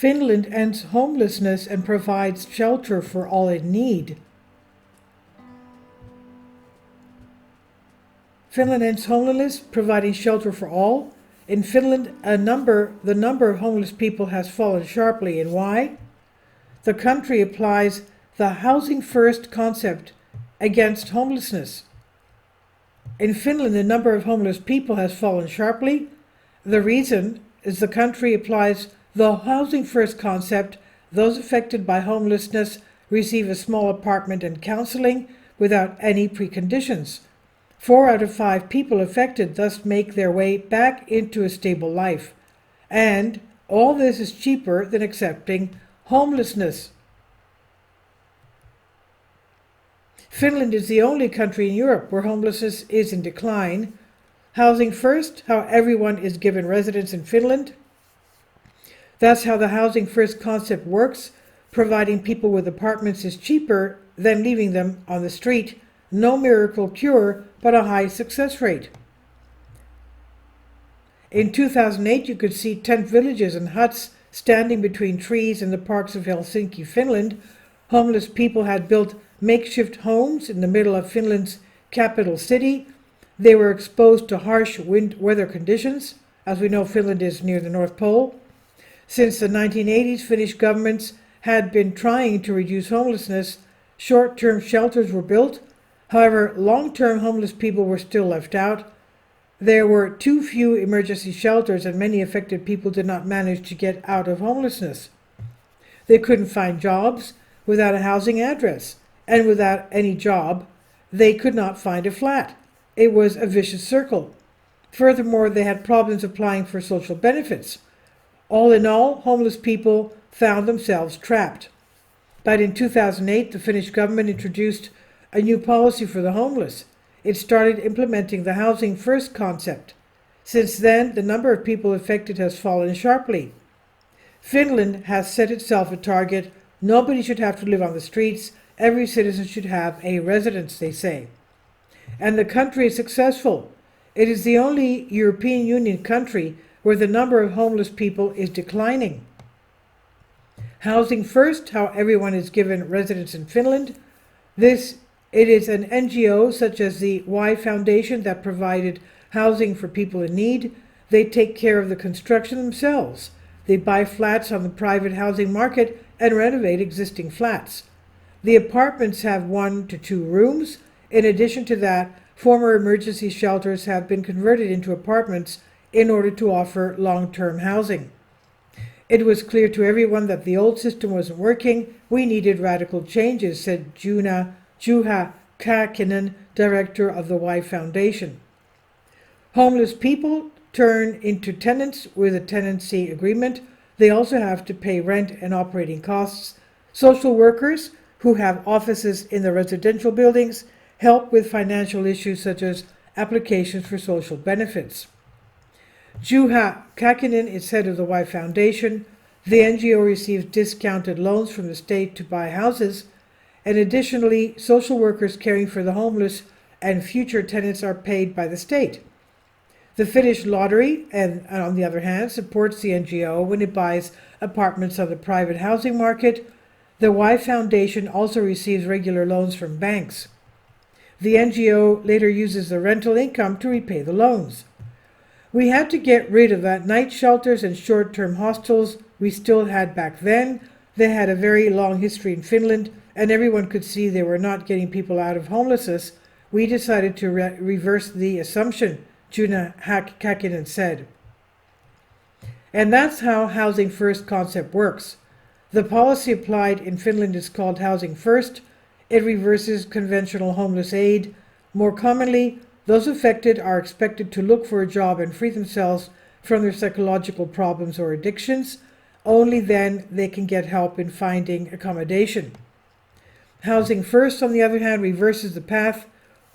Finland ends homelessness and provides shelter for all in need. Finland ends homelessness, providing shelter for all. In Finland, the number of homeless people has fallen sharply. And why? The country applies the housing first concept against homelessness. In Finland, the number of homeless people has fallen sharply. The reason is the country applies the housing first concept. Those affected by homelessness receive a small apartment and counseling without any preconditions. 4 out of 5 people affected thus make their way back into a stable life. And all this is cheaper than accepting homelessness. Finland is the only country in Europe where homelessness is in decline. Housing first, how everyone is given residence in Finland. That's how the housing first concept works. Providing people with apartments is cheaper than leaving them on the street. No miracle cure, but a high success rate. In 2008, you could see tent villages and huts standing between trees in the parks of Helsinki, Finland. Homeless people had built makeshift homes in the middle of Finland's capital city. They were exposed to harsh weather conditions. As we know, Finland is near the North Pole. Since the 1980s, Finnish governments had been trying to reduce homelessness. Short-term shelters were built. However, long-term homeless people were still left out. There were too few emergency shelters, and many affected people did not manage to get out of homelessness. They couldn't find jobs without a housing address, and without any job, they could not find a flat. It was a vicious circle. Furthermore, they had problems applying for social benefits. All in all, homeless people found themselves trapped. But in 2008, the Finnish government introduced a new policy for the homeless. It started implementing the housing first concept. Since then, the number of people affected has fallen sharply. Finland has set itself a target. Nobody should have to live on the streets. Every citizen should have a residence, they say. And the country is successful. It is the only European Union country where the number of homeless people is declining. Housing first, how everyone is given residence in Finland. It is an NGO such as the Y Foundation that provided housing for people in need. They take care of the construction themselves. They buy flats on the private housing market and renovate existing flats. The apartments have 1 to 2 rooms. In addition to that, former emergency shelters have been converted into apartments in order to offer long-term housing. It was clear to everyone that the old system wasn't working. We needed radical changes, said Juha Kakinen, director of the Y Foundation. Homeless people turn into tenants with a tenancy agreement. They also have to pay rent and operating costs. Social workers, who have offices in the residential buildings, help with financial issues such as applications for social benefits. Juha Kakinen is head of the Y Foundation. The NGO receives discounted loans from the state to buy houses, and additionally, social workers caring for the homeless and future tenants are paid by the state. The Finnish lottery, on the other hand, supports the NGO when it buys apartments on the private housing market. The Y Foundation also receives regular loans from banks. The NGO later uses the rental income to repay the loans. We had to get rid of that night shelters and short-term hostels we still had back then. They had a very long history in Finland, and everyone could see they were not getting people out of homelessness. We decided to reverse the assumption, Juha Kakinen said. And that's how Housing First concept works. The policy applied in Finland is called Housing First. It reverses conventional homeless aid. More commonly, those affected are expected to look for a job and free themselves from their psychological problems or addictions. Only then they can get help in finding accommodation. Housing First, on the other hand, reverses the path.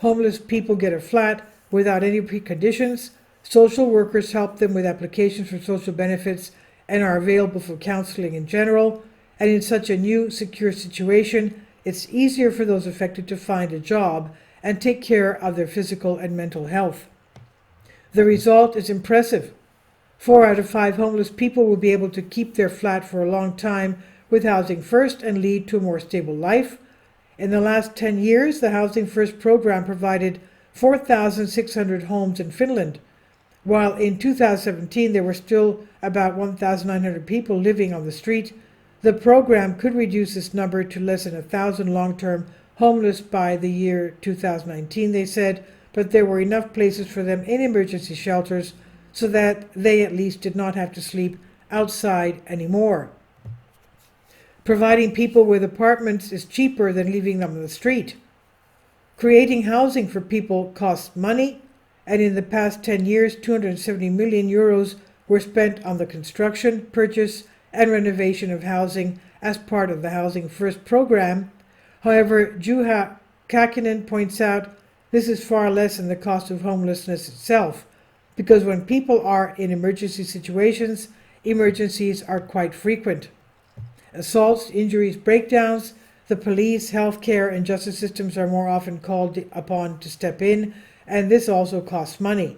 Homeless people get a flat without any preconditions. Social workers help them with applications for social benefits and are available for counseling in general. And in such a new, secure situation, it's easier for those affected to find a job and take care of their physical and mental health. The result is impressive. 4 out of 5 homeless people will be able to keep their flat for a long time with Housing First and lead to a more stable life. In the last 10 years, the Housing First program provided 4,600 homes in Finland, while in 2017 there were still about 1,900 people living on the street. The program could reduce this number to less than 1,000 long-term homeless by the year 2019, they said, but there were enough places for them in emergency shelters so that they at least did not have to sleep outside anymore. Providing people with apartments is cheaper than leaving them on the street. Creating housing for people costs money, and in the past 10 years, 270 million euros were spent on the construction, purchase, and renovation of housing as part of the Housing First program. However, Juha Kakinen points out this is far less than the cost of homelessness itself, because when people are in emergency situations, emergencies are quite frequent. Assaults, injuries, breakdowns, the police, healthcare, and justice systems are more often called upon to step in, and this also costs money.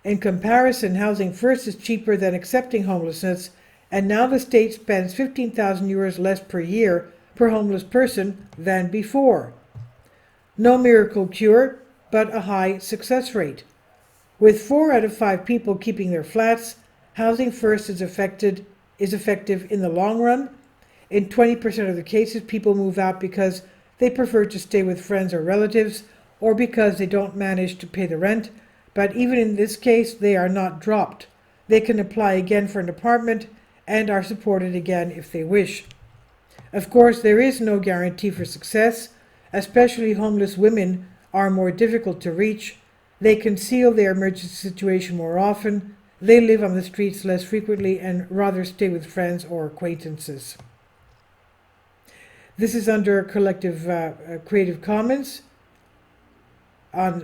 In comparison, Housing First is cheaper than accepting homelessness, and now the state spends 15,000 euros less per year per homeless person than before. No miracle cure, but a high success rate. With 4 out of 5 people keeping their flats, Housing First is effective in the long run. In 20% of the cases, people move out because they prefer to stay with friends or relatives, or because they don't manage to pay the rent, but even in this case, they are not dropped. They can apply again for an apartment and are supported again if they wish. Of course, there is no guarantee for success. Especially homeless women are more difficult to reach. They conceal their emergency situation more often. They live on the streets less frequently and rather stay with friends or acquaintances. This is under Creative Commons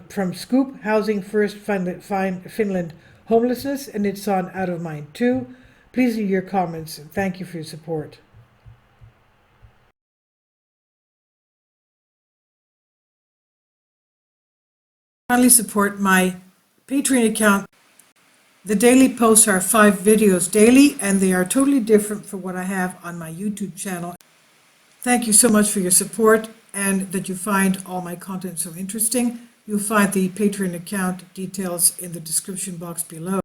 from Scoop, Housing First Finland Homelessness, and it's on Out of Mind too. Please leave your comments. Thank you for your support. Kindly support my Patreon account. The daily posts are 5 videos daily, and they are totally different from what I have on my YouTube channel. Thank you so much for your support and that you find all my content so interesting. You'll find the Patreon account details in the description box below.